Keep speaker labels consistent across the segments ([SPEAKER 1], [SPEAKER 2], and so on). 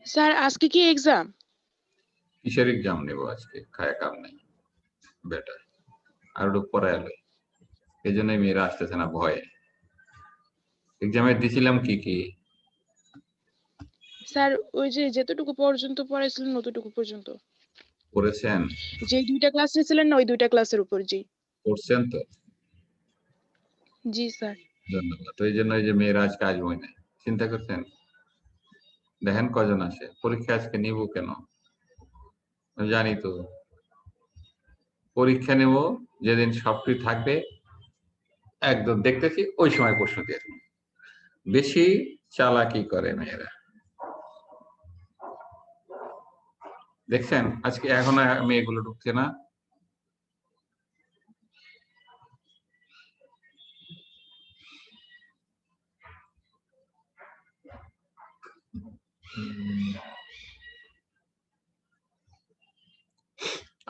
[SPEAKER 1] Sir আজকে কি exam?
[SPEAKER 2] কিসের এক্সাম নেব আজকে? খায় কাম নাই বেটা, আর একটু পরে এলো, এই জন্যই মেয়েরা আসতেছে না ভয়ে। এক্সামে দিছিলাম কি কি?
[SPEAKER 1] স্যার ওই যে যতটুকু পর্যন্ত পড়াইছিলেন ততটুকু পর্যন্ত।
[SPEAKER 2] পড়েছেন?
[SPEAKER 1] যে দুইটা ক্লাস নিয়েছিলেন না ওই দুইটা ক্লাসের উপর। জি
[SPEAKER 2] পড়ছেন তো?
[SPEAKER 1] জি স্যার।
[SPEAKER 2] ধন্যবাদ। তো এই জন্য এই যে মেয়েরা আজকে আসবোই না, চিন্তা করছেন? দেখেন কজন আসে। পরীক্ষা আজকে নিব কেন জানি তো, পরীক্ষা নেব যেদিন সবটি থাকবে একদম দেখতেছি ওই সময় প্রশ্ন দিয়ে দেব। বেশি চালাকি করে মেয়েরা, দেখছেন আজকে এখনো মেয়েগুলো ঢুকছে না।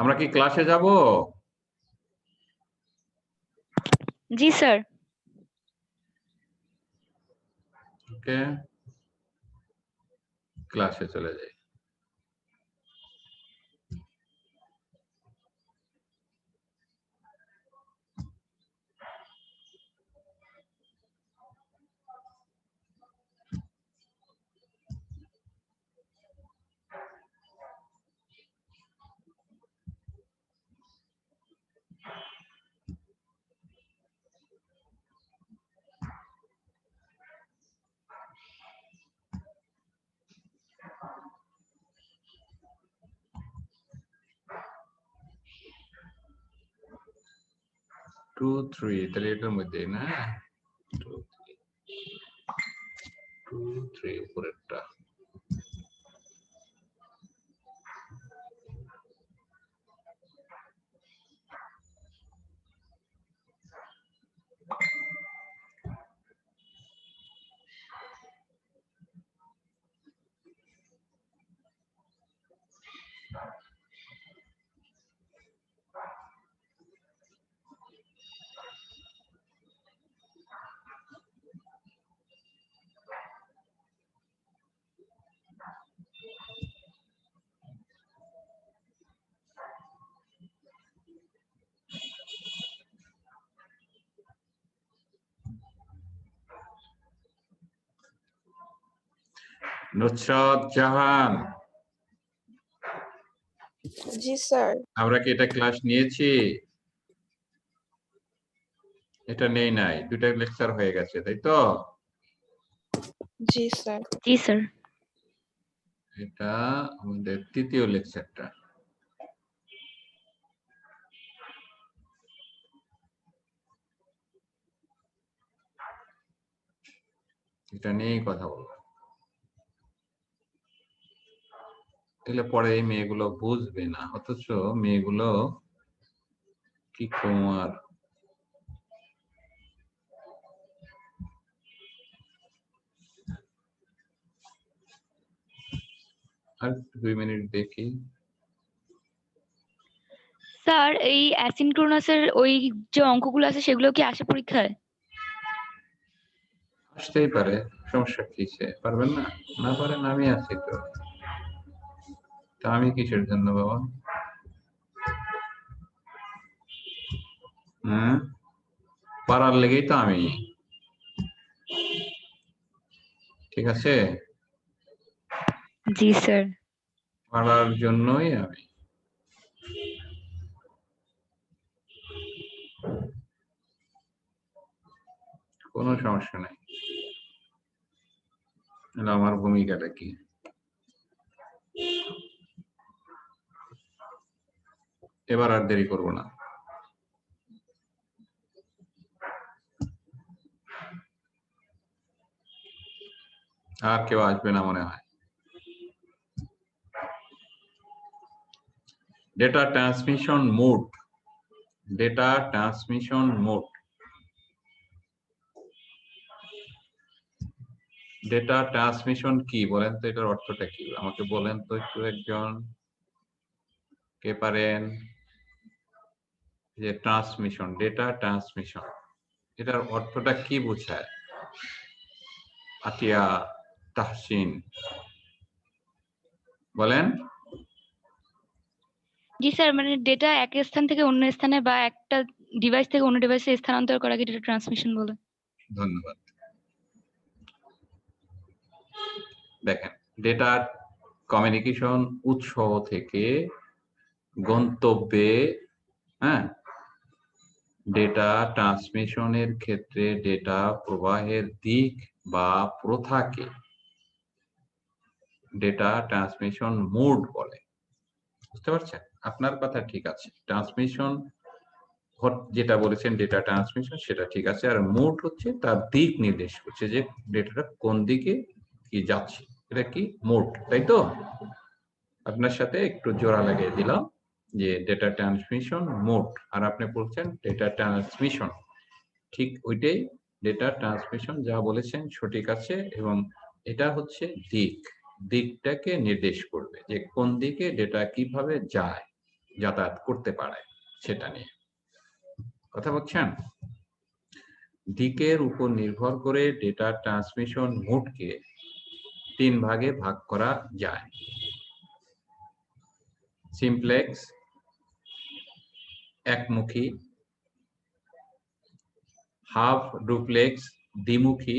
[SPEAKER 2] আমরা কি ক্লাসে যাব?
[SPEAKER 3] জি স্যার।
[SPEAKER 2] ওকে, ক্লাসে চলে যাই। টু থ্রি, তাহলে এটার মধ্যে না, 2 3 উপরেরটা। নুসরাত জাহান,
[SPEAKER 4] জি স্যার।
[SPEAKER 2] আমরা কি এটা ক্লাস নিয়েছি? এটা নেই নাই, দুটা লেকচার হয়ে গেছে তাই তো?
[SPEAKER 4] জি স্যার।
[SPEAKER 3] জি স্যার।
[SPEAKER 2] এটা আমাদের তৃতীয় লেকচারটা। এটা নিয়েই কথা বলবো, তাহলে পরে এই মেয়েগুলো বুঝবে না, অথচ মেয়েগুলো কি কুমার। আর 2 মিনিট দেখি।
[SPEAKER 3] স্যার এই অ্যাসিনক্রোনাসের ওই যে অঙ্কগুলো আছে সেগুলো কি আসে পরীক্ষায়?
[SPEAKER 2] আসতেই পারে, সমস্যা কিসে? পারবেন না? না পারেন, আমি আছি তো। তা আমি কিসের জন্য বাবা? পারার লেগেই তো আমি, ঠিক আছে?
[SPEAKER 3] জি স্যার।
[SPEAKER 2] পারার জন্যই আমি। কোনো সমস্যা নাই, আমার ভূমিকাটা কি? এবার আর দেরি করব না। আর কেউ আসবে না মনে হয়। Data transmission mode, data transmission mode. Data transmission কি বলেন তো, এটার অর্থটা কি আমাকে বলেন তো একটু, একজন কে পারেন? যে ট্রান্সমিশন, ডেটা ট্রান্সমিশন, এটার অর্থটা কি বোঝায়? আতিয়া, তাহসিন, বলেন।
[SPEAKER 3] জি স্যার, মানে ডেটা এক স্থান থেকে অন্য স্থানে বা একটা ডিভাইস থেকে অন্য ডিভাইসে স্থানান্তর করাকে ডেটা ট্রান্সমিশন বলে।
[SPEAKER 2] ধন্যবাদ। দেখেন, ডেটার কমিউনিকেশন উৎস থেকে গন্তব্যে, হ্যাঁ, ডেটা ট্রান্সমিশনের ক্ষেত্রে ডেটা প্রবাহের দিক বা প্রথাকে ডেটা ট্রান্সমিশন মোড বলে। বুঝতে পারছেন? আপনার কথা ঠিক আছে, ট্রান্সমিশন যেটা বলেছেন ডেটা ট্রান্সমিশন সেটা ঠিক আছে, আর মোড হচ্ছে তার দিক নির্দেশ করছে যে ডেটাটা কোন দিকে কি যাচ্ছে, এটা কি মোড, তাই তো? আপনার সাথে একটু জোড়া লাগিয়ে দিলাম যে ডেটা ট্রান্সমিশন মোড, আর আপনি বলছেন ডেটা ট্রান্সমিশন, ঠিক ওইটাই। ডেটা ট্রান্সমিশন যা বলেছেন সঠিক আছে, এবং এটা হচ্ছে দিকটাকে নির্দেশ করবে যে কোন দিকে ডেটা কিভাবে যায়, যাতায়াত করতে পারে, সেটা নিয়ে কথা বলছেন। দিকের উপর নির্ভর করে ডেটা ট্রান্সমিশন মোডকে 3 ভাগে ভাগ করা যায়। সিমপ্লেক্স একমুখী, হাফ ডুপ্লেক্স দ্বিমুখী,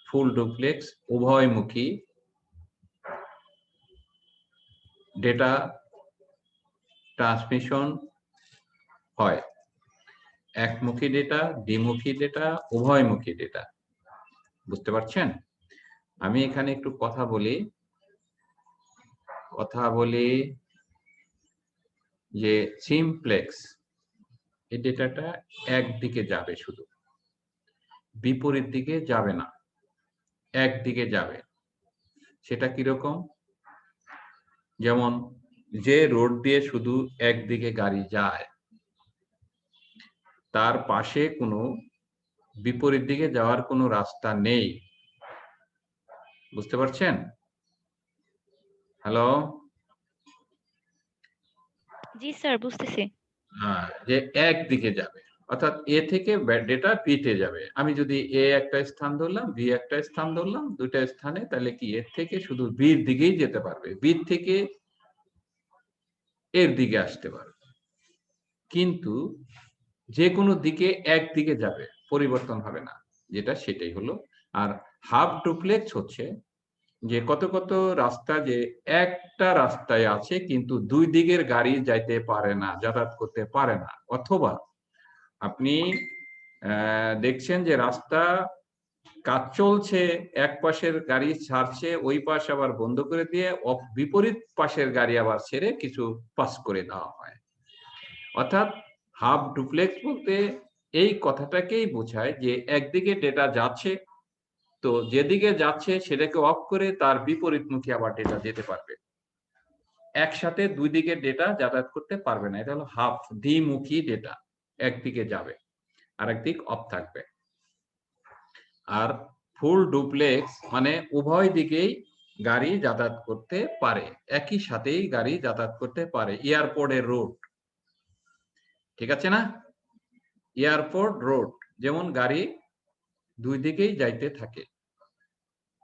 [SPEAKER 2] ফুল ডুপ্লেক্স উভয়মুখী। ডেটা ট্রান্সমিশন হয় একমুখী ডেটা, দ্বিমুখী ডেটা, উভয়মুখী ডেটা। বুঝতে পারছেন? আমি এখানে একটু কথা বলি যে সিমপ্লেক্স এই ডেটাটা একদিকে যাবে, শুধু বিপরীত দিকে যাবে না, একদিকে যাবে। সেটা কিরকম? যেমন যে রোড দিয়ে শুধু একদিকে গাড়ি যায়, তার পাশে কোনো বিপরীত দিকে যাওয়ার কোনো রাস্তা নেই। বুঝতে পারছেন? হ্যালো?
[SPEAKER 3] জি স্যার, বুঝতেছি।
[SPEAKER 2] যে একদিকে যাবে, অর্থাৎ এ থেকে ডেটা বি তে যাবে। আমি যদি এ একটা স্থান ধরলাম, বি একটা স্থান ধরলাম, দুইটা স্থানে, তাহলে কি এর থেকে শুধু বির দিকেই যেতে পারবে, বির থেকে এর দিকে আসতে পারবে, কিন্তু যে কোনো দিকে একদিকে যাবে, পরিবর্তন হবে না, যেটা সেটাই হলো। আর হাফ ডুপ্লেক্স হচ্ছে যে কত কত রাস্তা যে একটা রাস্তায় আছে কিন্তু দুই দিকের গাড়ি যাইতে পারে না, যাতায়াত করতে পারে না। অথবা আপনি দেখছেন যে রাস্তা কাজ চলছে, এক পাশের গাড়ি ছাড়ছে, ওই পাশ আবার বন্ধ করে দিয়ে বিপরীত পাশের গাড়ি আবার ছেড়ে কিছু পাস করে দেওয়া হয়। অর্থাৎ হাফ ডুপ্লেক্স বলতে এই কথাটাকেই বোঝায় যে একদিকে ডেটা যাচ্ছে, তো যেদিকে যাচ্ছে সেটাকে অফ করে তার বিপরীতমুখী আবার ডেটা যেতে পারবে। একসাথে দুই দিকে ডেটা যাতায়াত করতে পারবে না। এটা হলো হাফ, দ্বিমুখী ডেটা, একদিকে যাবে আর একদিক অফ থাকবে। আর ফুল ডুপ্লেক্স মানে উভয় দিকেই গাড়ি যাতায়াত করতে পারে, একই সাথেই গাড়ি যাতায়াত করতে পারে। এয়ারপোর্টের রোড, ঠিক আছে না? এয়ারপোর্ট রোড যেমন গাড়ি দুই দিকেই যাইতে থাকে,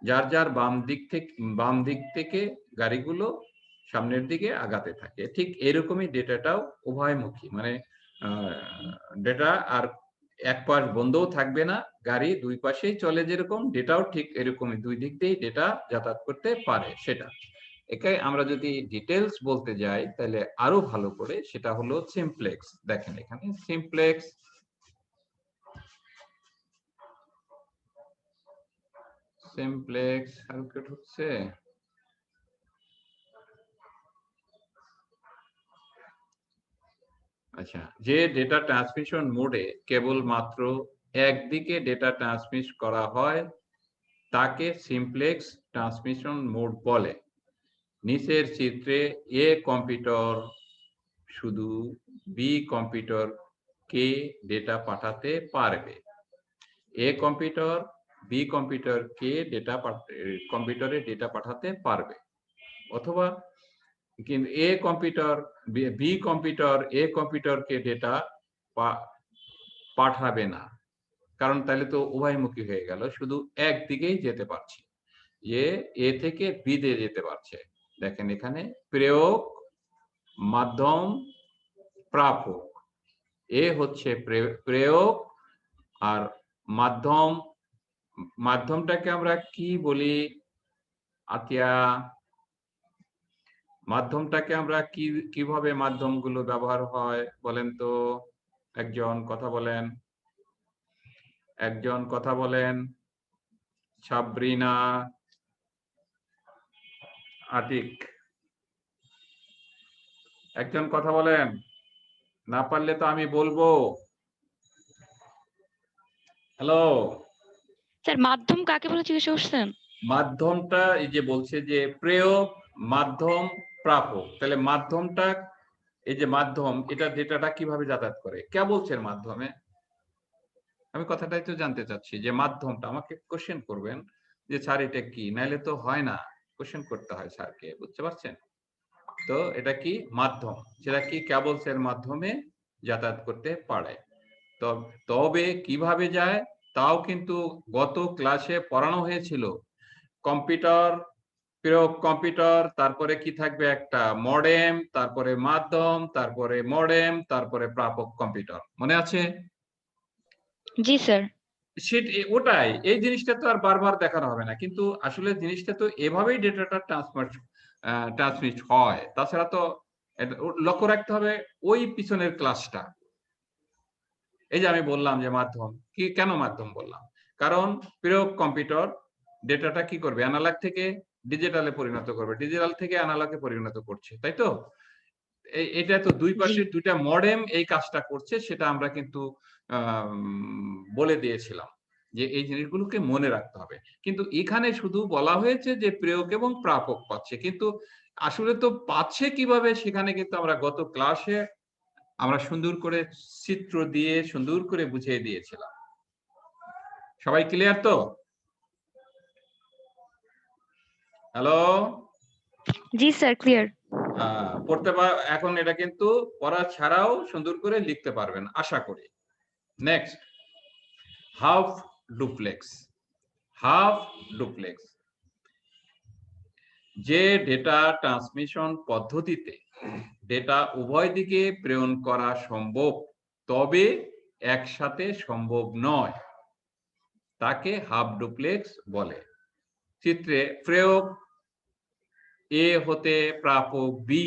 [SPEAKER 2] যার যার বাম দিক থেকে গাড়িগুলো সামনের দিকে আগাতে থাকে, ঠিক এরকমই ডেটাটাও উভয়মুখী, মানে ডেটা আর এক পাশ বন্ধও থাকবে না, গাড়ি দুই পাশেই চলে, যেরকম ডেটাও ঠিক এরকমই দুই দিক দিয়েই ডেটা যাতায়াত করতে পারে। সেটা একে আমরা যদি ডিটেলস বলতে যাই তাহলে আরো ভালো করে, সেটা হলো সিমপ্লেক্স। দেখেন এখানে সিমপ্লেক্স সার্কিট হচ্ছে আচ্ছা, যে ডেটা ট্রান্সমিশন মোডে কেবলমাত্র একদিকে ডেটা ট্রান্সমিট করা হয় তাকে সিমপ্লেক্স ট্রান্সমিশন মোড বলে। নিচের চিত্রে এ কম্পিউটার শুধু বি কম্পিউটার কে ডেটা পাঠাতে পারবে। এ কম্পিউটার বি কম্পিউটার কে কম্পিউটারে ডেটা পাঠাতে পারবে, অথবা কিন্তু বি কম্পিউটার এ কম্পিউটারকে ডেটা পাঠাবে না, কারণ তাহলে তো উভয়মুখী হয়ে গেল, শুধু একদিকেই যেতে পারছি, যে এ থেকে বি তে যেতে পারছে। দেখেন এখানে প্রেরক, মাধ্যম, প্রাপক। এ হচ্ছে প্রেরক আর মাধ্যম, মাধ্যমটাকে আমরা কি বলি আতিয়া? মাধ্যমটাকে আমরা কিভাবে মাধ্যমগুলো ব্যবহার হয় বলেন তো? একজন কথা বলেন, একজন কথা বলেন। সাবরিনা, আতিক, একজন কথা বলেন। না পারলে তো আমি বলবো। হ্যালো,
[SPEAKER 3] স্যার মাধ্যম কাকে বলে জিজ্ঞাসা করছেন?
[SPEAKER 2] মাধ্যমটা এই যে বলছে যে প্রেরক, মাধ্যম, প্রাপক। তাহলে মাধ্যমটা, এই যে মাধ্যম, এটা ডেটাটা কিভাবে যাতায়াত করে কে বলছেন মাধ্যমে? আমি কথাটাই তো জানতে চাচ্ছি যে মাধ্যমটা আমাকে কোশ্চেন করবেন যে স্যার এটা কি, নাইলে তো হয় না, কোশ্চেন করতে হয় স্যারকে, বুঝতে পারছেন? তো এটা কি মাধ্যম, সেটা কি কেবলসের মাধ্যমে যাতায়াত করতে পারে। তবে কিভাবে যায় তাও কিন্তু গত ক্লাসে পড়ানো হয়েছিল। কম্পিউটার, প্রেরক কম্পিউটার, তারপরে কি থাকবে একটা মডেম, তারপরে মাধ্যম, তারপরে মডেম, তারপরে প্রাপক কম্পিউটার, মনে আছে?
[SPEAKER 3] জি স্যার।
[SPEAKER 2] ওটাই, এই জিনিসটা তো আর বারবার দেখানো হবে না, কিন্তু আসলে জিনিসটা তো এভাবেই ডেটাটা ট্রান্সমিট হয়। তাছাড়া তো লক্ষ্য রাখতে হবে ওই পিছনের ক্লাসটা। এই যে আমি বললাম যে মাধ্যম কি, কেন মাধ্যম বললাম? কারণ প্রেরক কম্পিউটার ডেটাটা কি করবে, অ্যানালগ থেকে ডিজিটালে পরিণত করবে, ডিজিটাল থেকে অ্যানালগে পরিণত করছে, তাই তো? এটা তো দুই পাশে দুইটা মডেম এই কাজটা করছে, সেটা আমরা কিন্তু বলে দিয়েছিলাম যে এই জিনিসগুলোকে মনে রাখতে হবে। কিন্তু এখানে শুধু বলা হয়েছে যে প্রেরক এবং প্রাপক পাচ্ছে, কিন্তু আসলে তো পাচ্ছে কিভাবে সেখানে কিন্তু আমরা গত ক্লাসে আমরা সুন্দর করে চিত্র দিয়ে সুন্দর করে বুঝিয়ে দিয়েছিলাম। সবাই ক্লিয়ার তো? হ্যালো,
[SPEAKER 3] জি স্যার, ক্লিয়ার।
[SPEAKER 2] পড়তে এখন এটা কিন্তু পড়া ছাড়াও সুন্দর করে লিখতে পারবেন আশা করি। Next, half duplex. Half duplex যে ডেটা ট্রান্সমিশন পদ্ধতিতে ডেটা উভয় দিকে প্রেরণ করা সম্ভব তবে একসাথে সম্ভব নয়, তাকে হাফ ডুপ্লেক্স বলে। চিত্রে প্রেরক এ হতে প্রাপক বি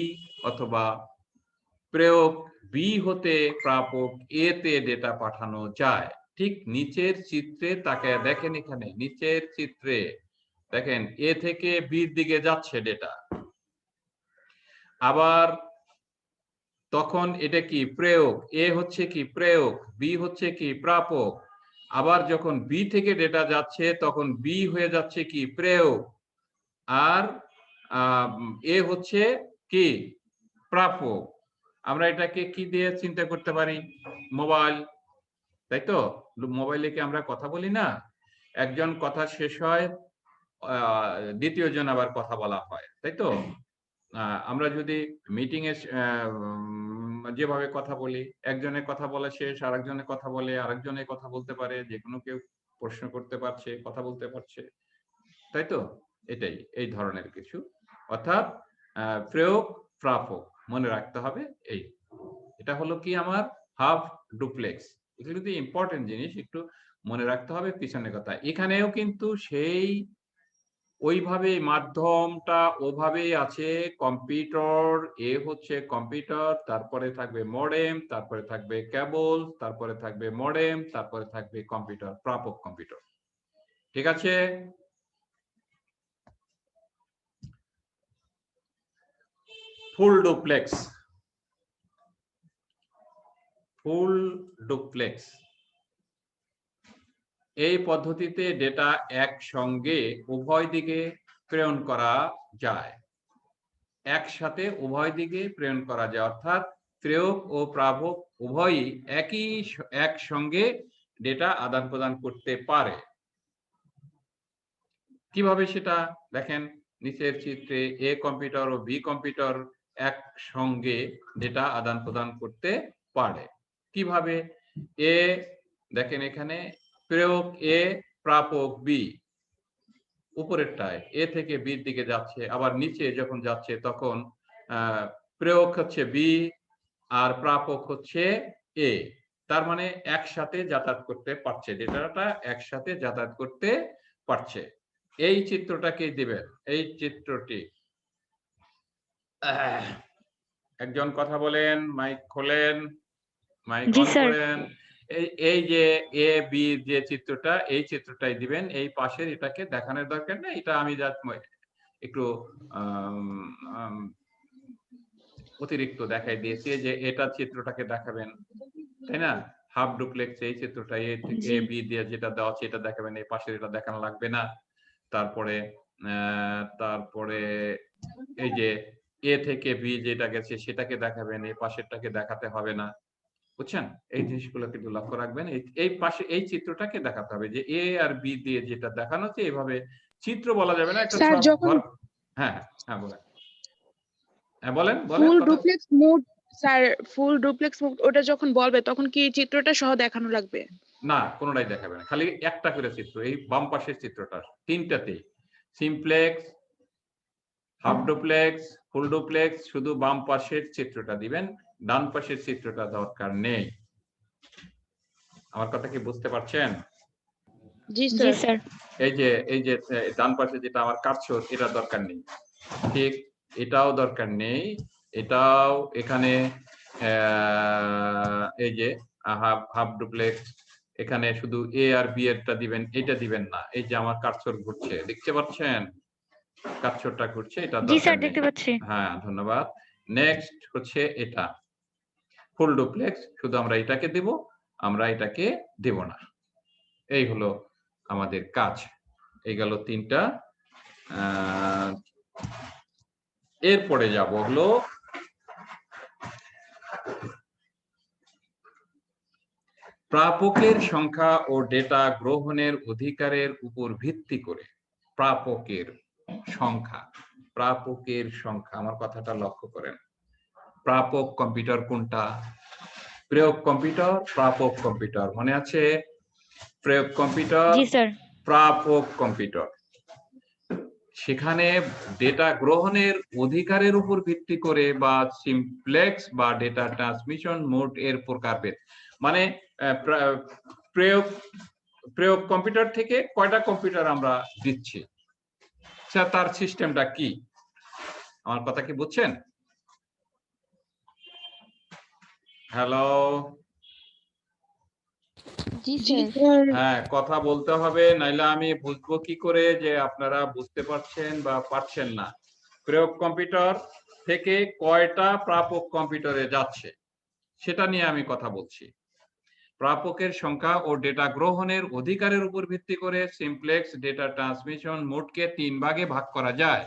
[SPEAKER 2] অথবা প্রেরক বি হতে প্রাপক এ তে ডেটা পাঠানো যায়। ঠিক নিচের চিত্রে তাকে দেখেন, এখানে নিচের চিত্রে দেখেন এ থেকে বির দিকে যাচ্ছে ডেটা, আবার তখন এটা কি প্রেরক, এ হচ্ছে কি প্রেরক, বি হচ্ছে কি প্রাপক। আবার যখন বি থেকে ডেটা যাচ্ছে তখন বি হয়ে যাচ্ছে কি প্রেরক, আর এ হচ্ছে কি প্রাপক। আমরা এটাকে কি দিয়ে চিন্তা করতে পারি? মোবাইল, তাই তো? মোবাইলে কি আমরা কথা বলি না? একজন কথা শেষ হয়, দ্বিতীয় জন আবার কথা বলা হয়, তাই তো? আমরা যদি মিটিং এ যেভাবে কথা বলি, একজনের কথা বলা শেষ আরেকজনের কথা বলে, আরেকজনের কথা বলতে পারে, যে কোনো কেউ প্রশ্ন করতে পারছে, কথা বলতে পারছে, তাই তো? এটাই এই ধরনের কিছু, অর্থাৎ প্রেরক প্রাপক মনে রাখতে হবে। এটা হলো কি আমার হাফ ডুপ্লেক্স। এগুলো কিন্তু ইম্পর্টেন্ট জিনিস, একটু মনে রাখতে হবে পিছনের কথা। এখানেও কিন্তু সেই ওইভাবে মাধ্যমটা ওভাবেই আছে। কম্পিউটার, এ হচ্ছে কম্পিউটার, তারপরে থাকবে মডেম, তারপরে থাকবে কেবল, তারপরে থাকবে মডেম, তারপরে থাকবে কম্পিউটার, প্রাপক কম্পিউটার, ঠিক আছে? Full duplex. ফুল ডুপ্লেক্স এই পদ্ধতিতে ডেটা একসঙ্গে উভয় দিকে প্রেরণ করা যায়। একসাথে উভয় দিকে প্রেরণ করা যায়, অর্থাৎ প্রেরক ও প্রাপক উভয়ই একসঙ্গে ডেটা আদান প্রদান করতে পারে। কিভাবে সেটা দেখেন নিচের চিত্রে, a computer O B computer একসঙ্গে ডেটা আদান প্রদান করতে পারে। কিভাবে? দেখেন এখানে প্রেরক এ, প্রাপক বি, উপরেরটায় এ থেকে বির দিকে যাচ্ছে, আবার নিচে যখন যাচ্ছে তখন প্রেরক হচ্ছে বি আর প্রাপক হচ্ছে এ। তার মানে একসাথে যাতায়াত করতে পারছে, ডেটাটা একসাথে যাতায়াত করতে পারছে। এই চিত্রটাকে দিবেন, এই চিত্রটি। একজন কথা বলেন, মাইক খোলেন, মাইক
[SPEAKER 3] জি
[SPEAKER 2] অন
[SPEAKER 3] স্যার।
[SPEAKER 2] করেন। এই যে এ বি যে চিত্রটা, এই চিত্রটাই দিবেন। এই পাশের এটাকে দেখানোর দরকার নেই, এটা আমি একটু অতিরিক্ত দেখাই দিয়েছি যে এটা চিত্রটাকে দেখাবেন, তাই না? হাফ ডুপ্লেক্স এই চিত্রটা এ বি দিয়ে যেটা দেওয়া আছে এটা দেখাবেন, এই পাশের এটা দেখানো লাগবে না। তারপরে তারপরে এই যে এ থেকে বি যেটা গেছে সেটাকে দেখাবেন, এই পাশেরটাকে দেখাতে হবে না, বুঝছেন? এই জিনিসগুলো কিন্তু লক্ষ্য রাখবেন। এই পাশে এই চিত্রটাকে দেখাতে হবে যে এ আর বি দিয়ে যেটা দেখানো হচ্ছে এভাবে চিত্র বলা যাবে না, একটা
[SPEAKER 1] স্যার যখন
[SPEAKER 2] হ্যাঁ হ্যাঁ বলেন, হ্যাঁ বলেন বলেন
[SPEAKER 1] ফুল
[SPEAKER 2] কথা।
[SPEAKER 1] Duplex mode, sir full duplex mode ওটা যখন বলবে তখন কি চিত্রটা সহ দেখানো লাগবে?
[SPEAKER 2] না, কোনোটাই দেখাবে না, খালি একটা করে চিত্র, এই বাম পাশের চিত্রটা, তিনটাতেই simplex, half duplex, full duplex, শুধু বাম পাশের চিত্রটা দিবেন, ডান পাশের চিত্রটা দরকার নেই। আমার কথা কি বুঝতে পারছেন?
[SPEAKER 1] জি
[SPEAKER 3] জি
[SPEAKER 1] স্যার।
[SPEAKER 3] স্যার।
[SPEAKER 2] এই যে ডান পাশে যেটা আমার কাটছর, এটা দরকার নেই, ঠিক এটাও দরকার নেই, এটাও এখানে এই যে হাফ ডুপ্লেক্স, এখানে শুধু এ আর বি এরটা দিবেন, এটা দিবেন না। এই যে আমার কাটছর ঘুরছে, দেখতে পাচ্ছেন কাটছরটা ঘুরছে, এটা
[SPEAKER 3] জি
[SPEAKER 2] দরকার
[SPEAKER 3] স্যার,
[SPEAKER 2] নেই।
[SPEAKER 3] দেখতে পাচ্ছি।
[SPEAKER 2] হ্যাঁ ধন্যবাদ। নেক্সট হচ্ছে এটা ফুল ডুপ্লেক্স, শুধু আমরা এটাকে দেব, আমরা এটাকে দেব না। এই হলো আমাদের কাজ। এই গেল তিনটা। এরপরে যাব হলো প্রাপকের সংখ্যা ও ডেটা গ্রহণের অধিকারের উপর ভিত্তি করে প্রাপকের সংখ্যা। প্রাপকের সংখ্যা, আমার কথাটা লক্ষ্য করেন। প্রাপক কম্পিউটার কোনটা? প্রয়োগ কম্পিউটার, প্রাপক কম্পিউটার, মনে আছে? প্রয়োগ কম্পিউটার,
[SPEAKER 3] জি স্যার।
[SPEAKER 2] প্রাপক কম্পিউটার। সেখানে ডেটা গ্রহণের অধিকারের উপর ভিত্তি করে বা সিমপ্লেক্স বা ডেটা ট্রান্সমিশন মোড এর প্রকারভেদ, মানে প্রয়োগ কম্পিউটার থেকে কয়টা কম্পিউটার আমরা দিচ্ছি, তার সিস্টেমটা কি? আমার কথা কি বুঝছেন? হ্যালো,
[SPEAKER 1] জি স্যার।
[SPEAKER 2] হ্যাঁ কথা বলতে হবে, নাইলে আমি বুঝবো কি করে যে আপনারা বুঝতে পারছেন বা পারছেন না। প্রয়োগ কম্পিউটার থেকে কয়টা প্রাপক কম্পিউটারে যাচ্ছে সেটা নিয়ে আমি কথা বলছি। প্রাপকের সংখ্যা ও ডেটা গ্রহণের অধিকারের উপর ভিত্তি করে সিমপ্লেক্স ডেটা ট্রান্সমিশন মোডকে তিন ভাগে ভাগ করা যায়।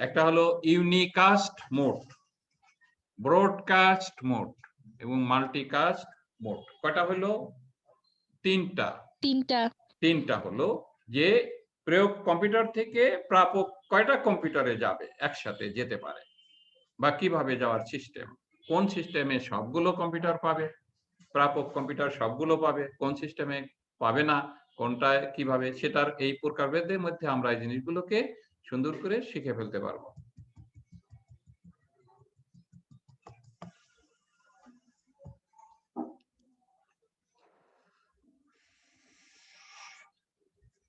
[SPEAKER 2] একটা হলো ইউনিকাস্ট মোড, ব্রডকাস্ট মোড এবং মাল্টিকাস্ট মোড। কয়টা হলো? তিনটা হলো যে প্রয়োগ কম্পিউটার থেকে প্রাপক কয়টা কম্পিউটারে যাবে, একসাথে যেতে পারে, বা কিভাবে যাওয়ার সিস্টেম, কোন সিস্টেমে সবগুলো কম্পিউটার পাবে, প্রাপক কম্পিউটার সবগুলো পাবে, কোন সিস্টেমে পাবে না, কোনটায় কিভাবে, সেটার এই প্রকারভেদের মধ্যে আমরা এই জিনিসগুলোকে সুন্দর করে শিখে ফেলতে পারবো।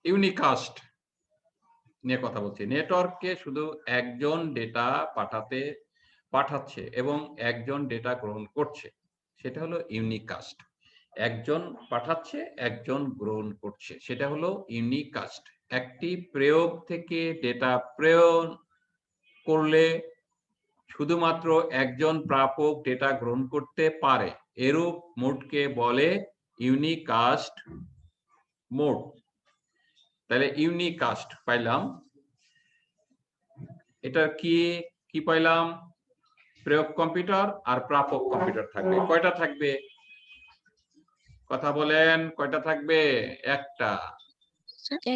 [SPEAKER 2] ইউনিকাস্ট নিয়ে কথা বলছি। নেটওয়ার্কে শুধু একজন ডেটা পাঠাচ্ছে এবং একজন ডেটা গ্রহণ করছে, সেটা হলো ইউনিকাস্ট। একজন পাঠাচ্ছে, একজন গ্রহণ করছে, সেটা হলো ইউনিকাস্ট। একটি প্রয়োগ থেকে ডেটা প্রেরণ করলে শুধুমাত্র একজন প্রাপক ডেটা গ্রহণ করতে পারে, এরূপ মোডকে বলে ইউনিকাস্ট মোড। তাহলে ইউনিকাস্ট পাইলাম, এটা কি কি পাইলাম? প্রয়োগ কম্পিউটার আর প্রাপক কম্পিউটার থাকবে। কয়টা থাকবে? কথা বলেন, কয়টা থাকবে? একটা।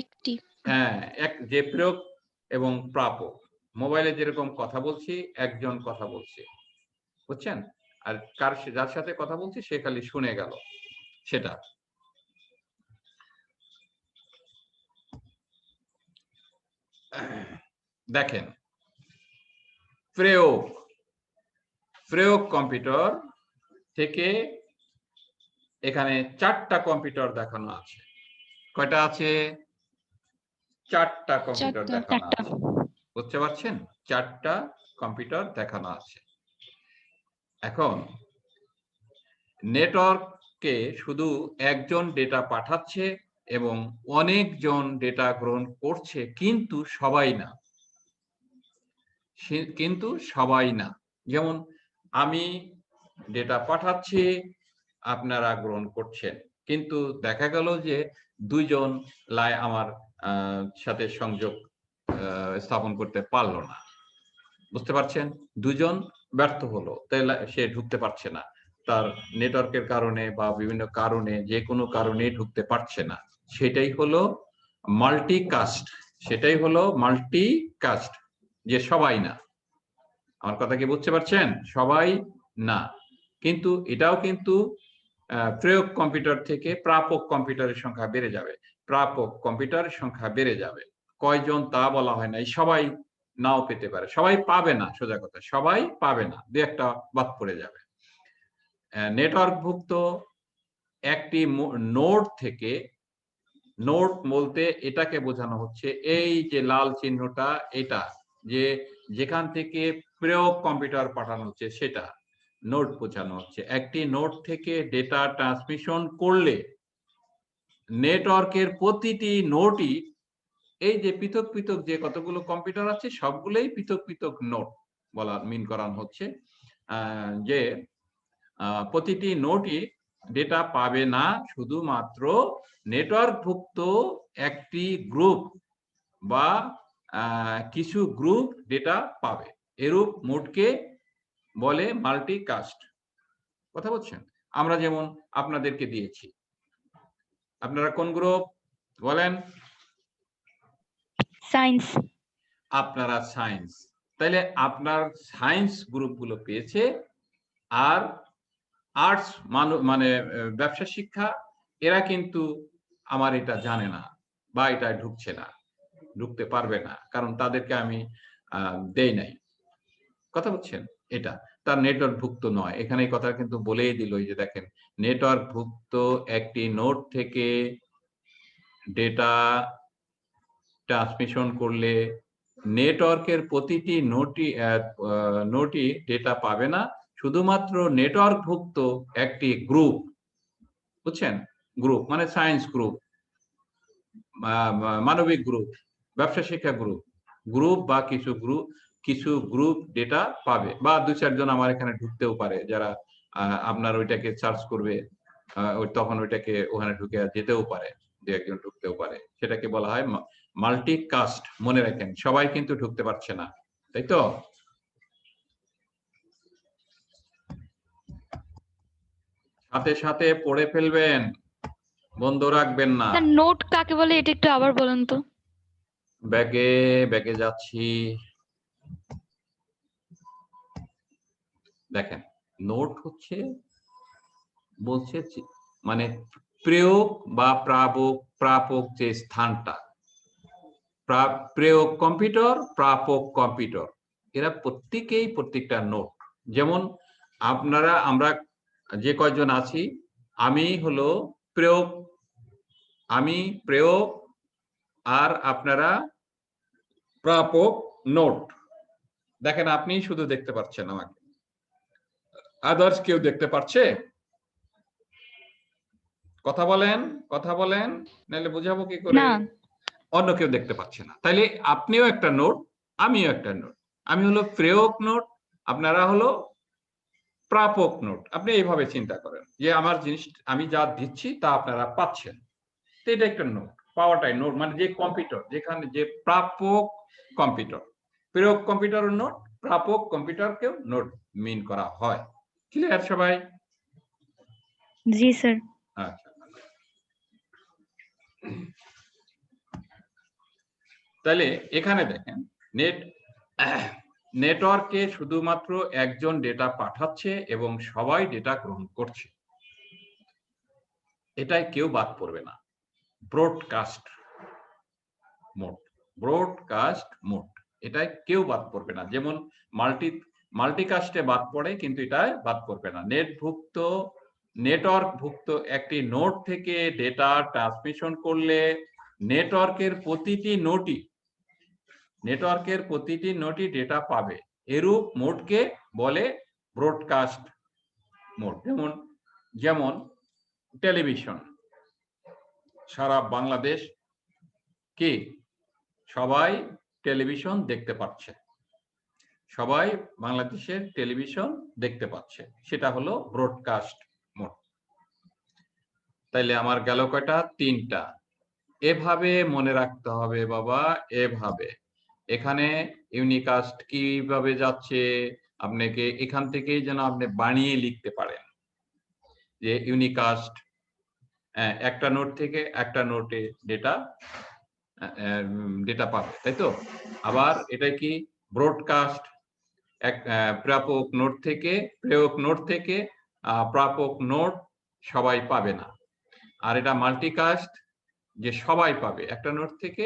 [SPEAKER 1] একটি।
[SPEAKER 2] হ্যাঁ, যে প্রয়োগ এবং প্রাপক। মোবাইলে যেরকম কথা বলছি, একজন কথা বলছে, বুঝছেন? আর যার সাথে কথা বলছি সে খালি শুনে গেল, সেটা। দেখেন প্রয়োগ প্রয়োগ কম্পিউটার থেকে এখানে 4টা কম্পিউটার দেখানো আছে। কয়টা আছে? 4টা কম্পিউটার দেখানো আছে। বুঝতে পারছেন? 4টা কম্পিউটার দেখানো আছে। এখন নেটওয়ার্কে শুধু একজন ডেটা পাঠাচ্ছে এবং অনেকজন ডেটা গ্রহণ করছে, কিন্তু সবাই না। কিন্তু সবাই না। যেমন আমি ডেটা পাঠাচ্ছি, আপনারা গ্রহণ করছেন, কিন্তু দেখা গেল যে 2 জন আমার সাথে সংযোগ স্থাপন করতে পারলো না। বুঝতে পারছেন? 2 জন ব্যর্থ হলো, তাহলে সে ঢুকতে পারছে না, তার নেটওয়ার্কের কারণে বা বিভিন্ন কারণে, যে কোনো কারণে ঢুকতে পারছে না। সেটাই হলো মাল্টিকাস্ট। সেটাই হলো মাল্টিকাস্ট, যে সবাই না। আমার কথা কি বুঝতে পারছেন? সবাই না। কিন্তু এটাও কিন্তু প্রয়োগ কম্পিউটার থেকে প্রাপক কম্পিউটারের সংখ্যা বেড়ে যাবে। প্রাপক কম্পিউটারের সংখ্যা বেড়ে যাবে। কয়জন তা বলা হয় না, সবাই নাও পেতে পারে, সবাই পাবে না। সোজা কথা, সবাই পাবে না, 2-1টা বাদ পড়ে যাবে। নেটওয়ার্কভুক্ত একটি নোড থেকে, নোড বলতে এটাকে বোঝানো হচ্ছে, এই যে লাল চিহ্নটা, এটা যে যেখান থেকে প্রয়োগ কম্পিউটার পাঠানো হচ্ছে সেটা নোড বোঝানো হচ্ছে। একটি নোড থেকে ডেটা ট্রান্সমিশন করলে নেটওয়ার্কের প্রতিটি নোডই, এই যে পৃথক পৃথক যে কতগুলো কম্পিউটার আছে সবগুলোই পৃথক পৃথক নোড বলা মিন করানো হচ্ছে, যে প্রতিটি নোডই ডেটা পাবে না, শুধুমাত্র নেটওয়ার্কভুক্ত একটি গ্রুপ বা কিছু গ্রুপ ডেটা পাবে। এরূপ মোডকে বলে মাল্টিকাস্ট। কথা বলছেন? আমরা যেমন আপনাদেরকে দিয়েছি, আপনারা কোন গ্রুপ বলেন?
[SPEAKER 3] সায়েন্স।
[SPEAKER 2] আপনারা সায়েন্স। তাইলে আপনার সায়েন্স গ্রুপগুলো পেয়েছে, আর আর্টস মানে ব্যবসা শিক্ষা, এরা কিন্তু আমার এটা জানে না বা এটা ঢুকছে না, ঢুকতে পারবে না, কারণ তাদেরকে আমি দেই নাই। কথা বলছেন? এটা তার নেটওয়ার্কভুক্ত নয়। এখানে এই কথা কিন্তু বলেই দিল, যে দেখেন নেটওয়ার্কভুক্ত একটি নোড থেকে ডেটা ট্রান্সমিশন করলে নেটওয়ার্কের প্রতিটি নোডই ডেটা পাবে না, শুধুমাত্র নেটওয়ার্কভুক্ত একটি গ্রুপ। বুঝছেন? গ্রুপ মানে সায়েন্স গ্রুপ, মানবিক গ্রুপ, ব্যবসা শিক্ষা গ্রুপ, গ্রুপ বা কিছু গ্রুপ ডেটা পাবে, বা 2-4 জন আমার এখানে ঢুকতেও পারে, যারা আপনার ওইটাকে সার্চ করবে, তখন ওইটাকে ওখানে ঢুকে যেতেও পারে, 2-1 জন ঢুকতেও পারে। সেটাকে বলা হয় মাল্টিকাস্ট। মনে রাখেন, সবাই কিন্তু ঢুকতে পারছে না, তাই তো? সাথে সাথে পড়ে ফেলবেন, বন্ধ রাখবেন না।
[SPEAKER 3] স্যার নোট কাকে বলে এটা একটু আবার বলুন তো।
[SPEAKER 2] ব্যাগে যাচ্ছি। দেখেন, নোট হচ্ছে, বলছে মানে প্রয়োগ বা প্রাপক যে স্থানটা, প্রয়োগ কম্পিউটার, প্রাপক কম্পিউটার, এরা প্রত্যেকেই প্রত্যেকটা নোট। যেমন আমরা যে কয়জন আছি, আমি হলো প্রয়োগ, আর আপনারা প্রাপক নোট। দেখেন, আপনি শুধু দেখতে পাচ্ছেন আমাকে, আদার্স কেউ দেখতে পাচ্ছে? কথা বলেন, নাহলে বুঝাবো কি করে?
[SPEAKER 3] না।
[SPEAKER 2] অন্য কেউ দেখতে পাচ্ছে না। তাইলে আপনিও একটা নোট, আমিও একটা নোট। আমি হলো প্রয়োগ নোট, আপনারা হলো প্রাপক নোট। আপনি এইভাবে চিন্তা করেন যে আমার জিনিস, আমি যা দিচ্ছি তা আপনারা পাচ্ছেন, তো এটা একটা নোট। পাওয়াটাই নোট, মানে যে কম্পিউটার, যেখানে যে প্রাপক কম্পিউটার, প্রয়োগ কম্পিউটার নোট, প্রাপক কম্পিউটারকেও নোট মিন করা হয়। ক্লিয়ার সবাই?
[SPEAKER 3] জি স্যার।
[SPEAKER 2] আচ্ছা, তাহলে এখানে দেখেন, নেটওয়ার্কে শুধুমাত্র একজন ডেটা পাঠাচ্ছে এবং সবাই ডেটা গ্রহণ করছে, এটাই কেউ বাদ পড়বে না। Broadcast mode. ব্রডকাস্ট মোড, এটাই কেউ বাদ পড়বে না। যেমন মাল্টিকাস্টে বাদ পড়ে, কিন্তু এটাই বাদ পড়বে না। নেটওয়ার্ক ভুক্ত একটি নোড থেকে ডেটা ট্রান্সমিশন করলে নেটওয়ার্কের প্রতিটি নোটই ডেটা পাবে, এরূপ মোডকে বলে ব্রডকাস্ট মোড। যেমন টেলিভিশন, সারা বাংলাদেশ কি সবাই টেলিভিশন দেখতে পাচ্ছে, সবাই বাংলাদেশের টেলিভিশন দেখতে পাচ্ছে, সেটা হলো ব্রডকাস্ট মোড। তাইলে আমার গেল কয়টা? 3টা। এভাবে মনে রাখতে হবে বাবা, এভাবে। এখানে ইউনিকাস্ট কিভাবে যাচ্ছে, আপনাকে এখান থেকেই যেন আপনি বানিয়ে লিখতে পারেন যে ইউনিকাস্ট একটা নোট থেকে একটা নোটে ডেটা পাবে, তাই তো? আবার এটা কি ব্রডকাস্ট, এক প্রাপক নোট থেকে প্রাপক নোট সবাই পাবে না। আর এটা মাল্টিকাস্ট, যে সবাই পাবে একটা নোট থেকে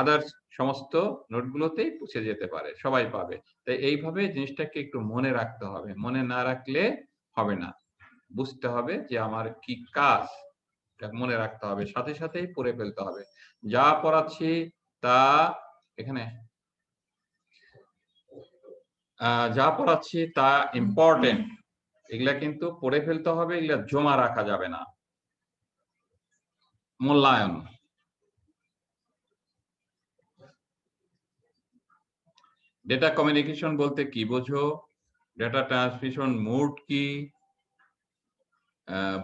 [SPEAKER 2] আদার্স সমস্ত নোটগুলোতেই পৌঁছে যেতে পারে, সবাই পাবে। তাই এইভাবে জিনিসটাকে একটু মনে রাখতে হবে, মনে না রাখলে হবে না। বুঝতে হবে যে আমার কি কাজ, মনে রাখতে হবে, সাথে সাথেই পড়ে ফেলতে হবে। যা পড়াচ্ছি তা এখানে যা পড়াচ্ছি তা ইম্পর্টেন্ট, এগুলা কিন্তু পড়ে ফেলতে হবে, এগুলা জমা রাখা যাবে না। মূল্যায়ন, ডেটা কমিউনিকেশন বলতে কি বোঝো, ডেটা ট্রান্সমিশন মোড কি,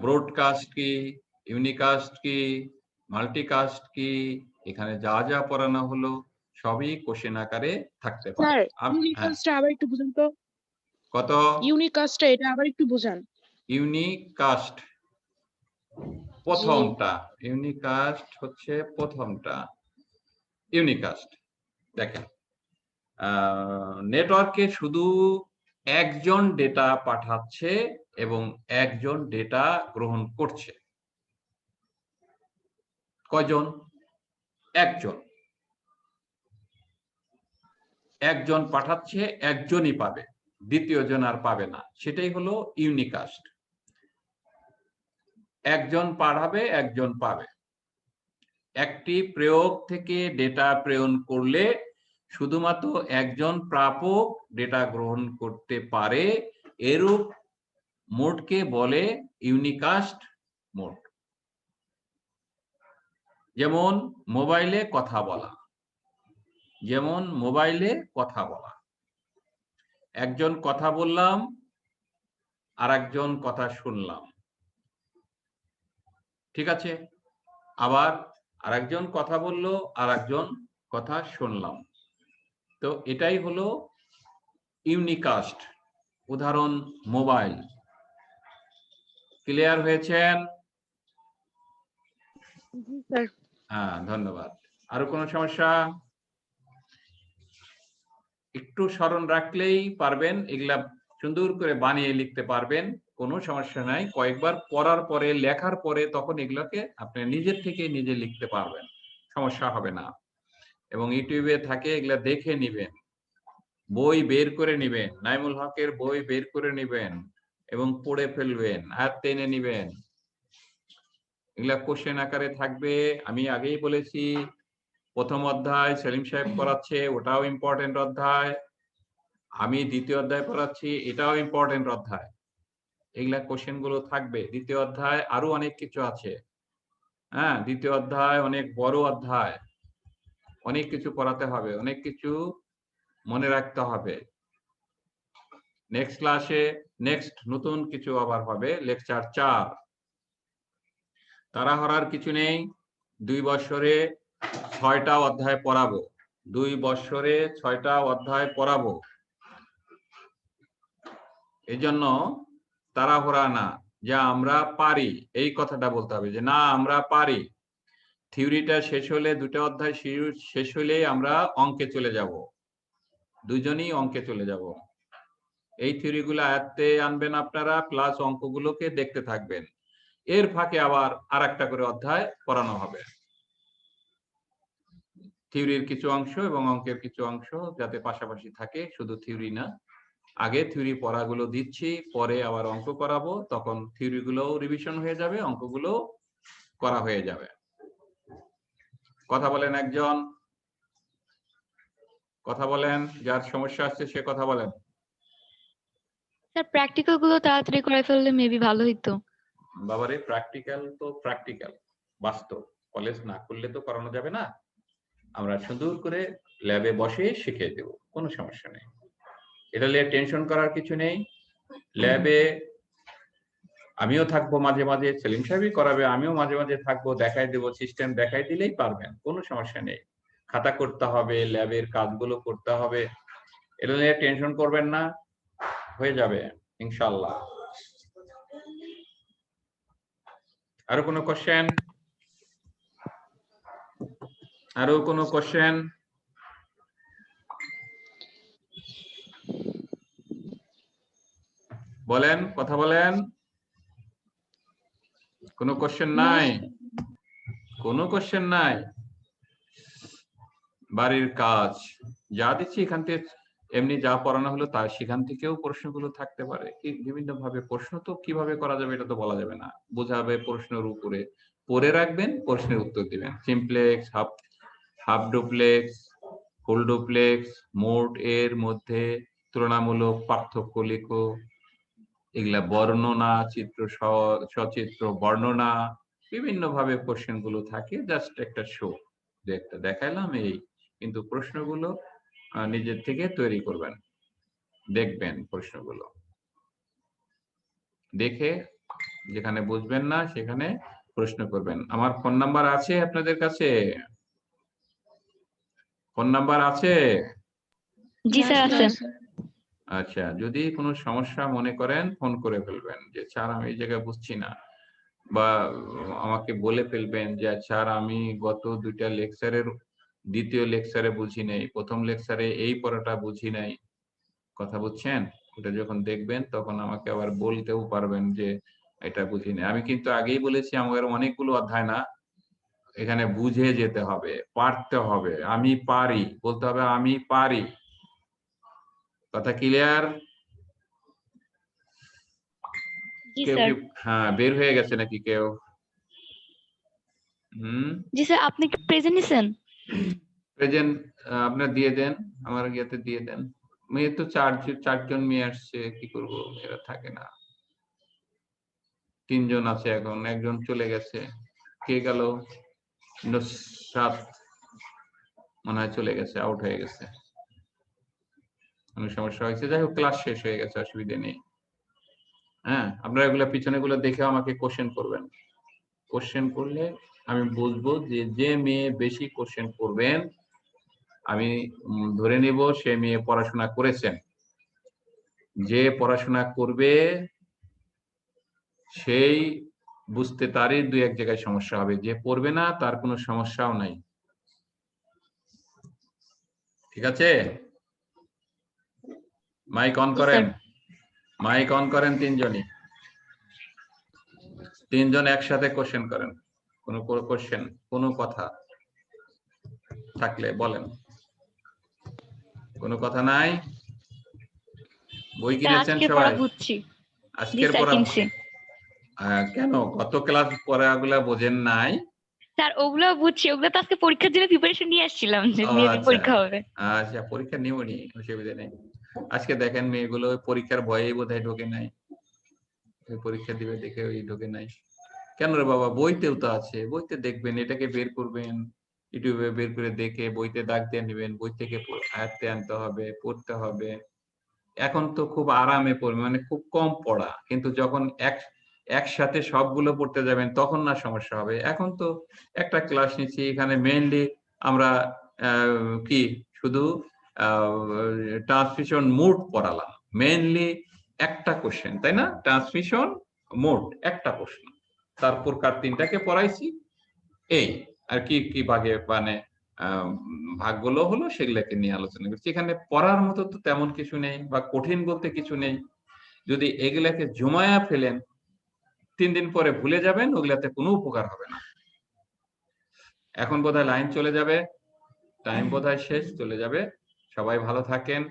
[SPEAKER 2] ব্রডকাস্ট কি, ইউনিকাস্ট কি, মাল্টিকাস্ট কি, এখানে যা যা পড়ানো হলো সবই কোশ্চেন আকারে থাকতে পারে।
[SPEAKER 1] স্যার ইউনিকাস্টটা আবার একটু বুঝান তো।
[SPEAKER 2] কত?
[SPEAKER 1] ইউনিকাস্টটা এটা আবার একটু বুঝান।
[SPEAKER 2] ইউনিকাস্ট প্রথমটা, ইউনিকাস্ট হচ্ছে প্রথমটা। ইউনিকাস্ট দেখেন, নেটওয়ার্কে শুধু একজন ডেটা পাঠাচ্ছে এবং একজন ডেটা গ্রহণ করছে। কয়জন? একজন পাঠাচ্ছে, একজনই পাবে, দ্বিতীয় জন আর পাবে না, সেটাই হলো ইউনিকাস্ট। একজন পাঠাবে, একজন পাবে। একটি প্রয়োগ থেকে ডেটা প্রেরণ করলে শুধুমাত্র একজন প্রাপক ডেটা গ্রহণ করতে পারে, এরূপ মোডকে বলে ইউনিকাস্ট মোড। যেমন মোবাইলে কথা বলা, একজন কথা বললাম, আর একজন কথা শুনলাম, ঠিক আছে? আবার আরেকজন কথা বললো, আর একজন কথা শুনলাম। তো এটাই হলো ইউনিকাস্ট। উদাহরণ মোবাইল। ক্লিয়ার হয়েছেন?
[SPEAKER 1] স্যার
[SPEAKER 2] হ্যাঁ, ধন্যবাদ। আরো কোনো সমস্যা? একটু স্মরণ রাখলেই পারবেন, এগুলা সুন্দর করে বানিয়ে লিখতে পারবেন, কোনো সমস্যা নাই। কয়েকবার পড়ার পরে, লেখার পরে তখন এগুলোকে আপনি নিজের থেকে নিজে লিখতে পারবেন, সমস্যা হবে না। এবং ইউটিউবে থাকে, এগুলা দেখে নিবেন, বই বের করে নিবেন, নাইমুল হকের বই বের করে নিবেন এবং পড়ে ফেলবেন, আর টেনে নিবেন। এগুলা কোশ্চেন আকারে থাকবে। আমি আগেই বলেছি, প্রথম অধ্যায় সেলিম সাহেব পড়াচ্ছে, ওটাও ইম্পর্টেন্ট অধ্যায়। আমি দ্বিতীয় অধ্যায় পড়াচ্ছি, এটাও ইম্পর্টেন্ট অধ্যায়। এগুলা কোশ্চেন গুলো থাকবে। দ্বিতীয় অধ্যায় আরো অনেক কিছু আছে। হ্যাঁ, দ্বিতীয় অধ্যায় অনেক বড় অধ্যায়, অনেক কিছু পড়াতে হবে, অনেক কিছু মনে রাখতে হবে। নেক্সট ক্লাসে নেক্সট নতুন কিছু আবার হবে, লেকচার 4। তাড়াহুড়ার কিছু নেই, 2 বছরে 6টা অধ্যায় পড়াবো, 2 বছরে 6টা অধ্যায় পড়াবো। এই জন্য তাড়াহুড়া না, যা আমরা পারি এই কথাটা বলতে হবে, যে না আমরা পারি। থিওরিটা শেষ হলে, 2টা অধ্যায় শেষ হলে আমরা অঙ্কে চলে যাব, দুজনেই অঙ্কে চলে যাব। এই থিওরিগুলো আয়ত্তে আনবেন আপনারা, প্লাস অঙ্কগুলোকে দেখতে থাকবেন। এর ফাঁকে আবার আরেকটা করে অধ্যায় পড়ানো হবে। থিওরির কিছু অংশ এবং অঙ্কের কিছু অংশ যাতে পাশাপাশি থাকে, শুধু থিওরি না। আগে থিওরি পড়াগুলো দিচ্ছি, পরে আবার অঙ্ক করাবো, তখন থিওরি গুলো রিভিশন হয়ে যাবে, অঙ্কগুলো করা হয়ে যাবে। কথা বলেন একজন, কথা বলেন, যার সমস্যা আসছে সে কথা বলেন।
[SPEAKER 3] স্যার প্র্যাকটিক্যাল গুলো তাড়াতাড়ি করে ফেললে মেবি ভালো হতো।
[SPEAKER 2] বাবারে, প্র্যাকটিক্যাল তো প্র্যাকটিক্যাল, বাস্তব। কলেজ না করলে তো করানো যাবে না। আমরা সুন্দর করে ল্যাবে বসে শিখিয়ে দেব, কোনো সমস্যা নেই। এটা নিয়ে টেনশন করার কিছু নেই। ল্যাবে আমিও থাকবো মাঝে মাঝে, সেলিম সাহেবই করাবে, আমিও মাঝে মাঝে থাকবো, দেখাই দেবো, সিস্টেম দেখাই দিলেই পারবেন, কোনো সমস্যা নেই। খাতা করতে হবে, ল্যাবের কাজগুলো করতে হবে, এটা নিয়ে টেনশন করবেন না, হয়ে যাবে ইনশাআল্লাহ। আরো কোনো কোশ্চেন? আরো কোনো কোশ্চেন? বলেন, কথা বলেন। কোনো কোশ্চেন নাই? কোনো কোশ্চেন নাই? বাড়ির কাজ যা দিচ্ছি এখান থেকে, এমনি যা পড়ানো হলো তার সেখান থেকেও প্রশ্নগুলো থাকতে পারে। বিভিন্ন ভাবে প্রশ্ন তো কিভাবে করা যাবে এটা তো বলা যাবে না, বোঝাবে প্রশ্নের উপরে, পড়ে রাখবেন, প্রশ্নের উত্তর দিবেন। Simplex, half duplex, full duplex, মোট এর মধ্যে তুলনামূলক পার্থক্য লেখো, এগুলা বর্ণনা, চিত্র সচিত্র বর্ণনা, বিভিন্ন ভাবে কোশ্চেন গুলো থাকে। জাস্ট একটা শো, যে একটা দেখাইলাম এই, কিন্তু প্রশ্নগুলো নিজের থেকে তৈরি করবেন, দেখবেন প্রশ্নগুলো দেখে, যেখানে বুঝবেন না সেখানে প্রশ্ন করবেন। আমার ফোন নাম্বার আছে আপনাদের কাছে? ফোন নাম্বার আছে?
[SPEAKER 3] জি স্যার আছে।
[SPEAKER 2] আচ্ছা, যদি কোনো সমস্যা মনে করেন ফোন করে ফেলবেন যে স্যার আমি এই জায়গায় বুঝছি না, বা আমাকে বলে ফেলবেন যে স্যার আমি গত দুইটা লেকচারের দ্বিতীয় লেকচারে বুঝি নাই, প্রথম লেকচারে এই পড়াটা বুঝি নাই। কথা বুঝছেন? ওটা যখন দেখবেন তখন আমাকে আবার বলতেও পারবেন যে এটা বুঝি নাই। আমি কিন্তু আগেই বলেছি আমাদের অনেকগুলো অধ্যায় না, এখানে বুঝে যেতে হবে, পারতে হবে। আমি পারি বলতে হবে, আমি পারি। কথা ক্লিয়ার?
[SPEAKER 3] জি
[SPEAKER 2] কেউ
[SPEAKER 3] স্যার।
[SPEAKER 2] কি হ্যাঁ বের হয়ে গেছে নাকি কেউ?
[SPEAKER 3] জি স্যার, আপনি কি প্রেজেন্ট নিছেন?
[SPEAKER 2] প্রেজেন্ট আপনার দিয়ে দেন, আমার ইয়েতে দিয়ে দেন। মেয়ে তো চারজন মেয়ে আসছে, কি করব, এরা থাকে না। 3 জন আছে এখন, একজন চলে গেছে। কে গেল? নুসরাত মনে হয় চলে গেছে, আউট হয়ে গেছে, কোনো সমস্যা হয়েছে। যাই হোক, ক্লাস শেষ হয়ে গেছে, অসুবিধা নেই। হ্যাঁ, আপনারা এগুলা পিছনে গুলো দেখে আমাকে কোশ্চেন করবেন। কোশ্চেন করলে আমি বুঝবো যে যে মেয়ে বেশি কোশ্চেন করবেন আমি ধরে নিব সে মেয়ে পড়াশোনা করেছেন। যে পড়াশোনা করবে সেই বুঝতে তারই দুই এক জায়গায় সমস্যা হবে, যে পড়বে না তার কোনো সমস্যাও নাই। ঠিক আছে? মাইক অন করেন, মাইক অন করেন। 3 জনই, 3 জন একসাথে কোশ্চেন করেন। কোনো কোশ্চেন, কোনো কথা থাকলে বলেন। কোনো কথা নাই? বই কিনেছেন
[SPEAKER 3] আজকে
[SPEAKER 2] সবাই?
[SPEAKER 3] পড়া বুঝছি। জি
[SPEAKER 2] আজকের
[SPEAKER 3] স্যার,
[SPEAKER 2] পড়া
[SPEAKER 3] কিনছি।
[SPEAKER 2] কেন গত ক্লাস পড়াগুলা বোঝেন নাই?
[SPEAKER 3] স্যার ওগুলো বুঝছি, ওগুলো তো আজকে পরীক্ষার জন্য প্রিপারেশন নিয়ে আসছিলাম যে
[SPEAKER 2] ও
[SPEAKER 3] মেবি
[SPEAKER 2] আচ্ছা,
[SPEAKER 3] পরীক্ষা হবে।
[SPEAKER 2] আচ্ছা পরীক্ষা নিবনি, অসুবিধা নেই। আজকে দেখেন মেয়েগুলো পরীক্ষার ভয়েই বোধহয় ঢোকে নাই, পরীক্ষা দিবে দেখে ওই ঢোকে নাই। কেন রে বাবা, বইতেও তো আছে, বইতে দেখবেন, এটাকে বের করবেন, ইউটিউবে বের করে দেখে বইতে দাগ দিয়ে নেবেন, বই থেকে আয়ত্তে আনতে হবে, পড়তে হবে। এখন তো খুব আরামে পড়বে, মানে খুব কম পড়া, কিন্তু যখন একসাথে সবগুলো পড়তে যাবেন তখন না সমস্যা হবে। এখন তো একটা ক্লাস নিচ্ছি, এখানে মেইনলি আমরা কি শুধু ট্রান্সমিশন মোড পড়ালাম, মেইনলি একটা কোশ্চেন, তাই না? ট্রান্সমিশন মোড একটা প্রশ্ন, তারপর কার 3টাকে পড়াইছি, এই আর কি কি ভাগে মানে ভাগগুলো হলো সেগুলোকে নিয়ে আলোচনা করছি। এখানে পড়ার মতো তো তেমন কিছু নেই, বা কঠিন বলতে কিছু নেই। যদি এগুলাকে জমায়া ফেলেন 3 দিন পরে ভুলে যাবেন, ওগুলাতে কোনো উপকার হবে না। এখন বোধহয় লাইন চলে যাবে। টাইম বোধহয় শেষ, চলে যাবে। সবাই ভালো থাকেন,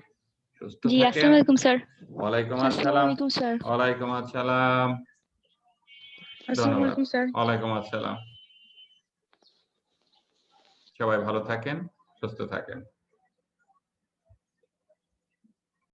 [SPEAKER 2] সুস্থ
[SPEAKER 3] জি,
[SPEAKER 2] থাকেন।
[SPEAKER 3] আসসালামু আলাইকুম স্যার।
[SPEAKER 2] ওয়ালাইকুম
[SPEAKER 1] আসসালামু
[SPEAKER 2] আসসালাম।
[SPEAKER 1] আলাইকুম স্যার।
[SPEAKER 2] ওয়ালাইকুম আসসালাম।
[SPEAKER 1] আসসালামু
[SPEAKER 2] ধন্যবাদ।
[SPEAKER 1] আলাইকুম স্যার।
[SPEAKER 2] ওয়ালাইকুম আসসালাম। সবাই ভালো থাকেন, সুস্থ থাকেন।